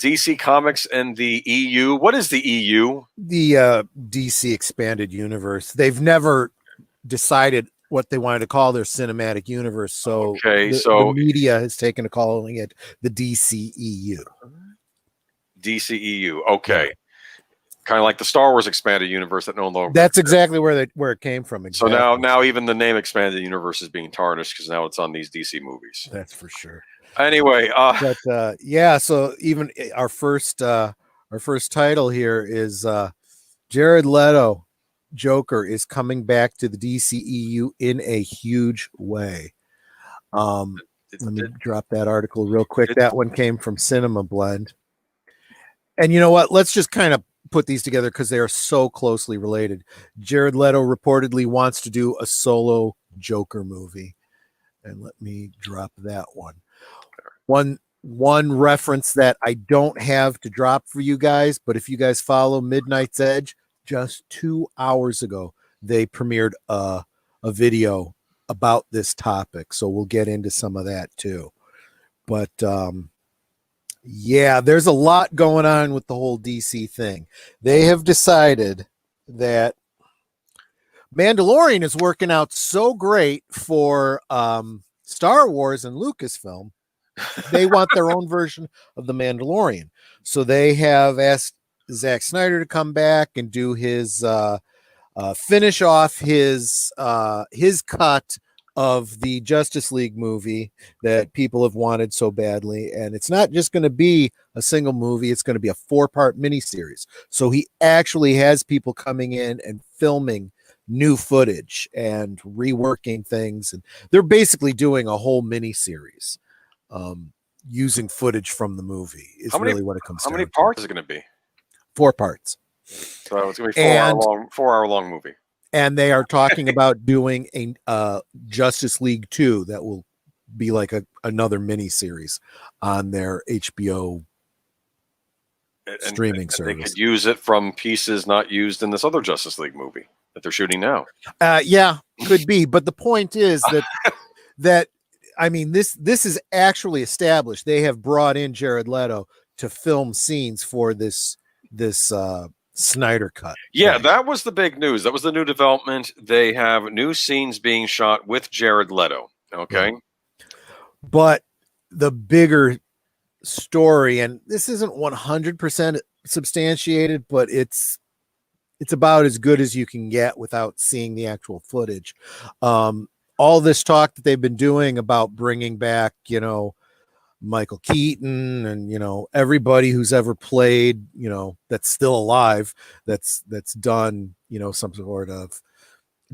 DC Comics and the EU. What is the EU? The DC Expanded Universe. They've never decided what they wanted to call their cinematic universe. So, the media has taken to calling it the DCEU. DCEU. Okay. Yeah. Kind of like the Star Wars Expanded Universe that no longer. That's exactly where it came from. Exactly. So now even the name Expanded Universe is being tarnished because now it's on these DC movies. That's for sure. Anyway, but so even our first title here is Jared Leto Joker is coming back to the DCEU in a huge way. Let me drop that article real quick. That one came from Cinema Blend. And you know what? Let's just kind of put these together because they are so closely related. Jared Leto reportedly wants to do a solo Joker movie. And let me drop that one. One reference that I don't have to drop for you guys, but if you guys follow Midnight's Edge, just 2 hours ago, they premiered a video about this topic. So we'll get into some of that too. But yeah, there's a lot going on with the whole DC thing. They have decided that Mandalorian is working out so great for Star Wars and Lucasfilm. They want their own version of the Mandalorian. So they have asked Zack Snyder to come back and do his finish off his cut of the Justice League movie that people have wanted so badly. And it's not just going to be a single movie. It's going to be a 4-part miniseries. So he actually has people coming in and filming new footage and reworking things. And they're basically doing a whole miniseries using footage from the movie is really what it comes to. How many parts is it going to be? 4 parts. So it's going to be a 4 hour long movie. And they are talking about doing a Justice League 2 that will be like another mini series on their HBO streaming service. They could use it from pieces not used in this other Justice League movie that they're shooting now. Yeah, could be. But the point is that I mean, this is actually established. They have brought in Jared Leto to film scenes for this Snyder cut. Yeah, right? That was the big news. That was the new development. They have new scenes being shot with Jared Leto. Okay. Yeah. But the bigger story, and this isn't 100% substantiated, but it's about as good as you can get without seeing the actual footage. All this talk that they've been doing about bringing back, Michael Keaton and, everybody who's ever played, that's still alive, that's done, some sort of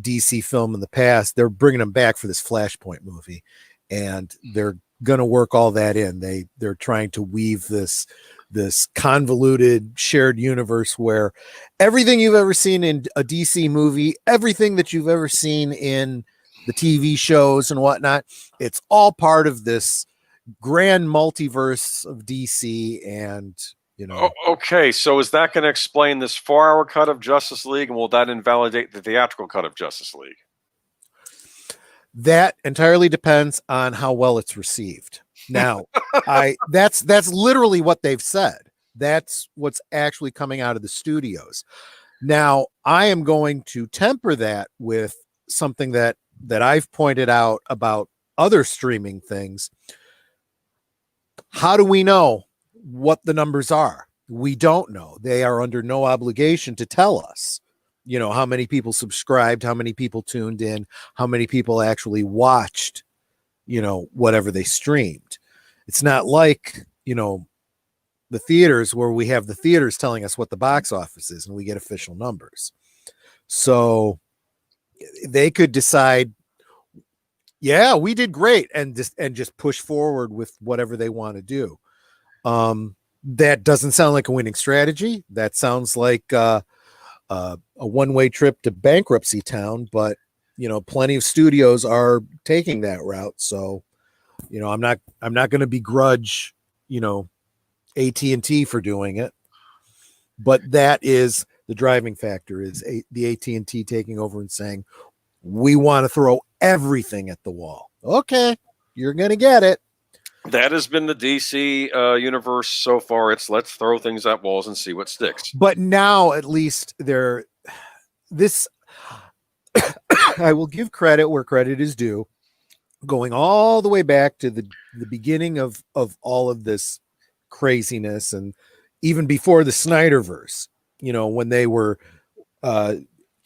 DC film in the past. They're bringing them back for this Flashpoint movie, and they're going to work all that in. They're trying to weave this convoluted shared universe where everything you've ever seen in a DC movie, everything that you've ever seen in the TV shows and whatnot, it's all part of this grand multiverse of DC. And okay, so is that going to explain this 4-hour cut of Justice League, and will that invalidate the theatrical cut of Justice League? That entirely depends on how well it's received. Now, that's literally what they've said. That's what's actually coming out of the studios. Now, I am going to temper that with something that I've pointed out about other streaming things. How do we know what the numbers are? We don't know. They are under no obligation to tell us, how many people subscribed, how many people tuned in, how many people actually watched, whatever they streamed. It's not like, the theaters where we have the theaters telling us what the box office is and we get official numbers. So they could decide, yeah, we did great, and just push forward with whatever they want to do. That doesn't sound like a winning strategy. That sounds like a one-way trip to bankruptcy town, but plenty of studios are taking that route. So, I'm not going to begrudge, AT&T for doing it, but that is the driving factor, is the AT&T taking over and saying, we want to throw everything at the wall. Okay, you're going to get it. That has been the DC universe so far. It's let's throw things at walls and see what sticks. But now at least they're this. I will give credit where credit is due. Going all the way back to the beginning of all of this craziness, and even before the Snyderverse, when they were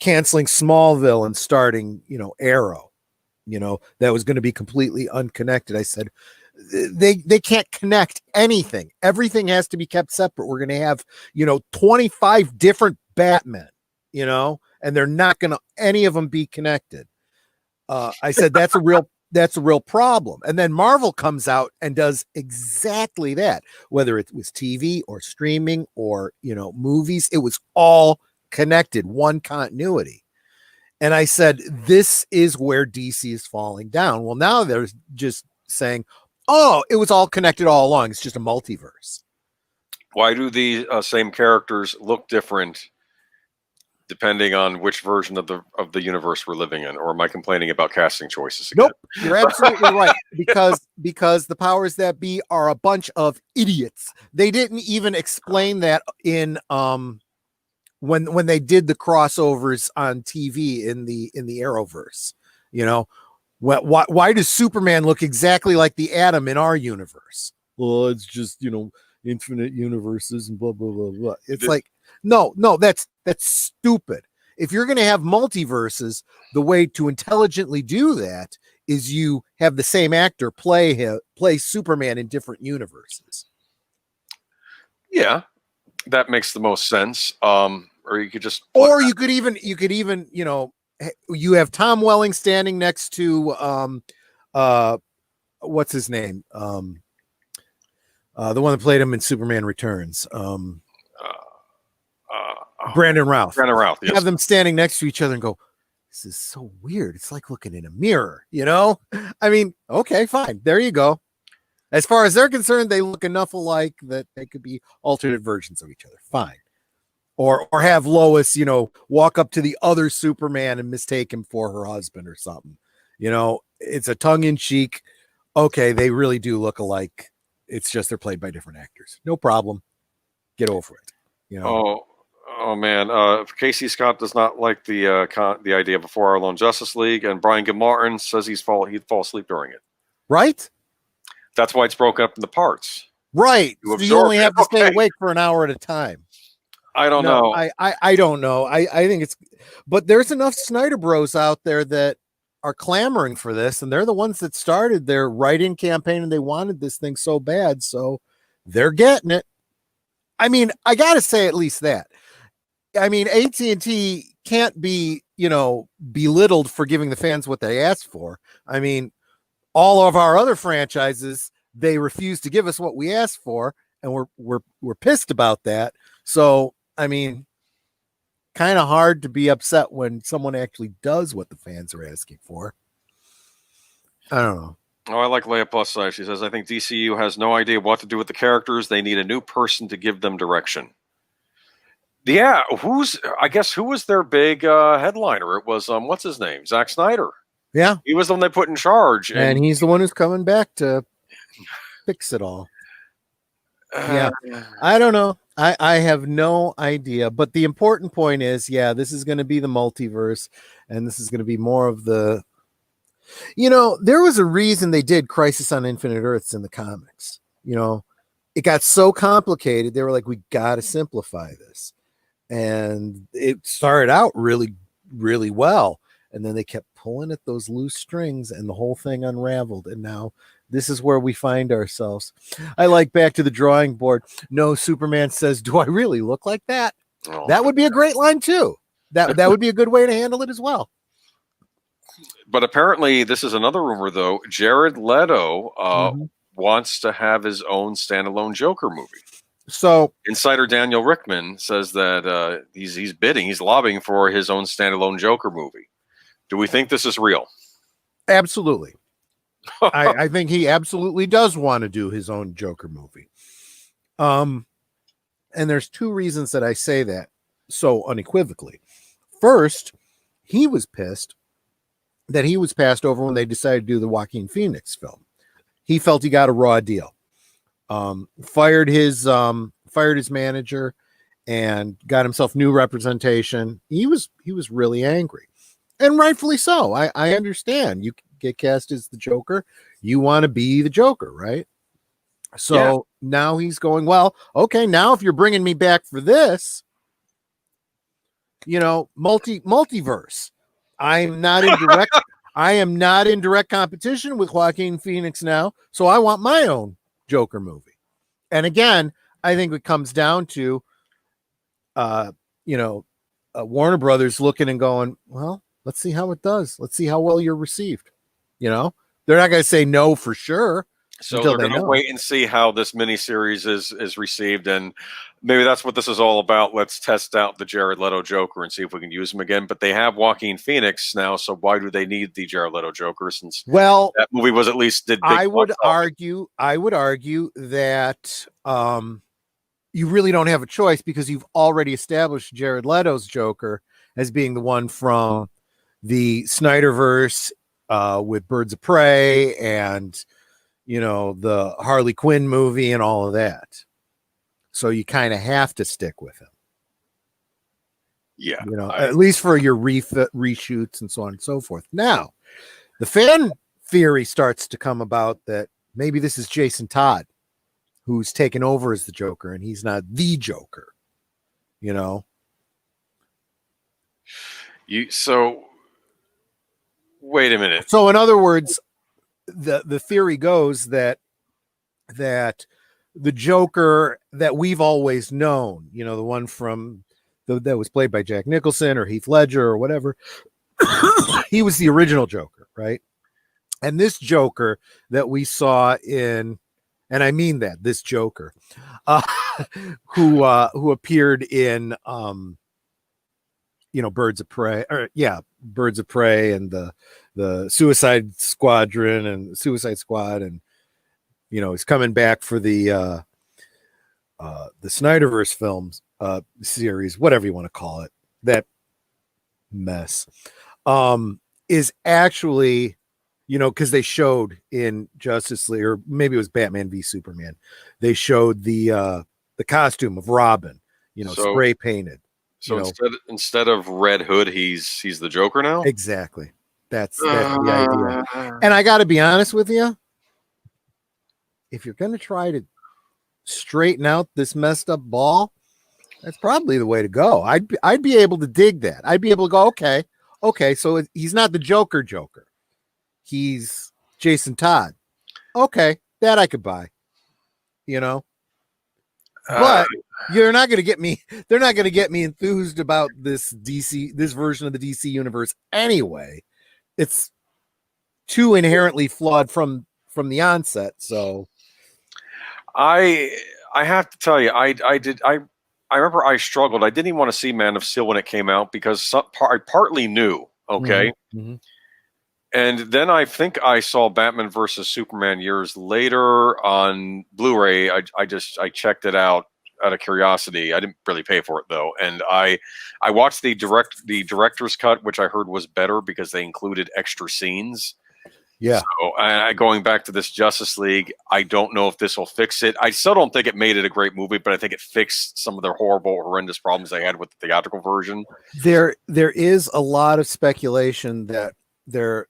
canceling Smallville and starting, Arrow, that was going to be completely unconnected. I said, they can't connect anything. Everything has to be kept separate. We're going to have, 25 different Batmen, and they're not going to, any of them be connected. I said, that's a real problem. And then Marvel comes out and does exactly that, whether it was TV or streaming or, movies, it was all connected, one continuity. And I said, this is where DC is falling down. Well, now they're just saying, oh, it was all connected all along. It's just a multiverse. Why do the same characters look different depending on which version of the universe we're living in? Or am I complaining about casting choices again? Nope, you're absolutely right. Because the powers that be are a bunch of idiots. They didn't even explain that in when they did the crossovers on TV in the Arrowverse. Why does Superman look exactly like the Atom in our universe? Well, it's just, infinite universes and blah blah blah blah. It's like, no, that's stupid. If you're going to have multiverses, the way to intelligently do that is you have the same actor play Superman in different universes. Yeah, that makes the most sense. Or you could just, you could even, you have Tom Welling standing next to, what's his name? The one that played him in Superman Returns. Brandon Routh. Brandon Routh, yes. Have them standing next to each other and go, this is so weird. It's like looking in a mirror, I mean, okay, fine. There you go. As far as they're concerned, they look enough alike that they could be alternate versions of each other. Fine. Or have Lois, walk up to the other Superman and mistake him for her husband or something. It's a tongue-in-cheek. Okay, they really do look alike. It's just they're played by different actors. No problem. Get over it. Oh man. Casey Scott does not like the idea of a 4-hour Lone Justice League, and Brian Gilmartin says he'd fall asleep during it. Right? That's why it's broken up into parts. Right. So you only have to stay awake for an hour at a time. I don't know. I don't know. I think it's, but there's enough Snyder Bros out there that are clamoring for this, and they're the ones that started their write-in campaign, and they wanted this thing so bad, so they're getting it. I mean, I gotta say at least that. I mean, AT&T can't be, belittled for giving the fans what they asked for. I mean, all of our other franchises, they refuse to give us what we asked for, and we're pissed about that. So, I mean, kind of hard to be upset when someone actually does what the fans are asking for. I don't know. Oh, I like Leia Plus Size. She says, I think DCU has no idea what to do with the characters. They need a new person to give them direction. Yeah, who was their big headliner? It was, what's his name? Zack Snyder. Yeah. He was the one they put in charge. And he's the one who's coming back to fix it all. Yeah. I don't know. I have no idea. But the important point is, this is going to be the multiverse, and this is going to be more of the, there was a reason they did Crisis on Infinite Earths in the comics. It got so complicated. They were like, we got to simplify this. And it started out really, really well. And then they kept pulling at those loose strings, and the whole thing unraveled. And now this is where we find ourselves. I like Back to the Drawing Board. No, Superman says, do I really look like that? Oh, that would be a great line too. That would be a good way to handle it as well. But apparently this is another rumor though. Jared Leto wants to have his own standalone Joker movie. So insider Daniel Rickman says that he's lobbying for his own standalone Joker movie. Do we think this is real? Absolutely. I think he absolutely does want to do his own Joker movie. And there's two reasons that I say that so unequivocally. First, he was pissed that he was passed over when they decided to do the Joaquin Phoenix film. he felt he got a raw deal. Fired his manager and got himself new representation. He was really angry, and rightfully so. I understand. You get cast as the Joker, you want to be the Joker, right? So now he's going, well, okay, now if you're bringing me back for this, multiverse. I am not in direct competition with Joaquin Phoenix now, so I want my own Joker movie. And again, I think it comes down to Warner Brothers looking and going, well, let's see how it does. Let's see how well you're received. They're not going to say no for sure. So they're going to wait and see how this miniseries is received, and maybe that's what this is all about. Let's test out the Jared Leto Joker and see if we can use him again. But they have Joaquin Phoenix now, so why do they need the Jared Leto Joker? Since that movie was at least did. I would argue that you really don't have a choice because you've already established Jared Leto's Joker as being the one from the Snyderverse with Birds of Prey and the Harley Quinn movie and all of that. So you kind of have to stick with him. Yeah. At least for your reshoots and so on and so forth. Now, the fan theory starts to come about that maybe this is Jason Todd who's taken over as the Joker and he's not the Joker. So wait a minute. So in other words, the theory goes that the Joker that we've always known, the one from that was played by Jack Nicholson or Heath Ledger or whatever, he was the original Joker, right? And this Joker that we saw in, and I mean that this Joker, who appeared in Birds of Prey, Birds of Prey and the Suicide Squadron and Suicide Squad, and he's coming back for the Snyderverse films series, whatever you want to call it, that mess, is actually, because they showed in Justice League, or maybe it was Batman v Superman, they showed the costume of Robin, spray painted. So instead of Red Hood, he's the Joker now? Exactly. That's the idea. And I got to be honest with you. If you're going to try to straighten out this messed up ball, that's probably the way to go. I'd be able to dig that. I'd be able to go, okay, so he's not the Joker. He's Jason Todd. Okay, that I could buy. But you're not going to get me. They're not going to get me enthused about this version of the DC universe anyway. It's too inherently flawed from the onset. So I have to tell you, I remember I struggled. I didn't even want to see Man of Steel when it came out because I partly knew. Okay. Mm-hmm. And then I think I saw Batman versus Superman years later on Blu-ray. I checked it out of curiosity. I didn't really pay for it though, and I watched the director's cut, which I heard was better because they included extra scenes. Yeah. So going back to this Justice League, I don't know if this will fix it. I still don't think it made it a great movie, but I think it fixed some of their horrendous problems they had with the theatrical version. There is a lot of speculation that they're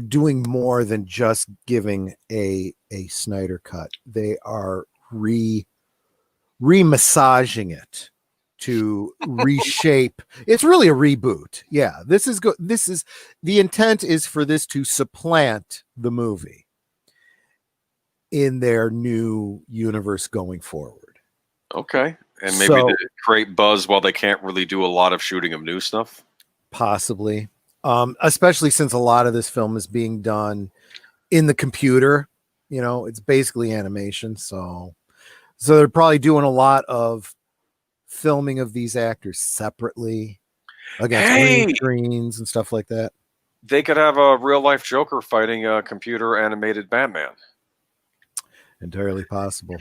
doing more than just giving a Snyder cut. They are re-massaging it to reshape. It's really a reboot. Yeah, this is the intent is for this to supplant the movie in their new universe going forward. Okay. And maybe to create buzz while they can't really do a lot of shooting of new stuff. Possibly. Especially since a lot of this film is being done in the computer, it's basically animation. So they're probably doing a lot of filming of these actors separately against green screens and stuff like that. They could have a real life Joker fighting a computer animated Batman. Entirely possible.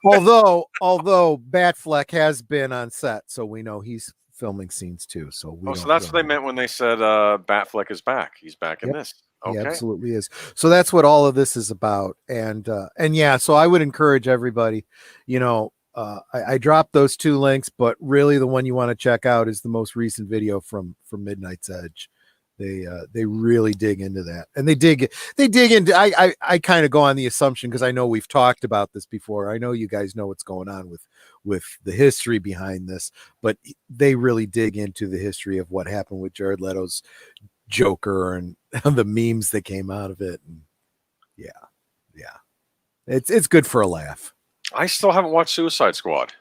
although Batfleck has been on set, so we know he's filming scenes too. So that's what they meant when they said Batfleck is back. He's back in this. He Okay. absolutely is. So that's what all of this is about. And yeah, so I would encourage everybody, I dropped those two links, but really the one you want to check out is the most recent video from Midnight's Edge. They really dig into that, and they dig into. I kind of go on the assumption, because I know we've talked about this before. I know you guys know what's going on with the history behind this, but they really dig into the history of what happened with Jared Leto's Joker and the memes that came out of it. And yeah, it's good for a laugh. I still haven't watched Suicide Squad.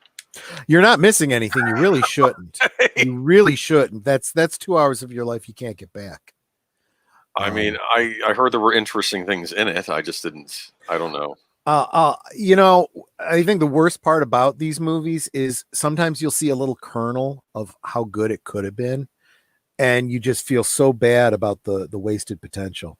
You're not missing anything. You really shouldn't. You really shouldn't. That's 2 hours of your life you can't get back. I mean, I heard there were interesting things in it. I just didn't. I don't know. I think the worst part about these movies is sometimes you'll see a little kernel of how good it could have been, and you just feel so bad about the wasted potential.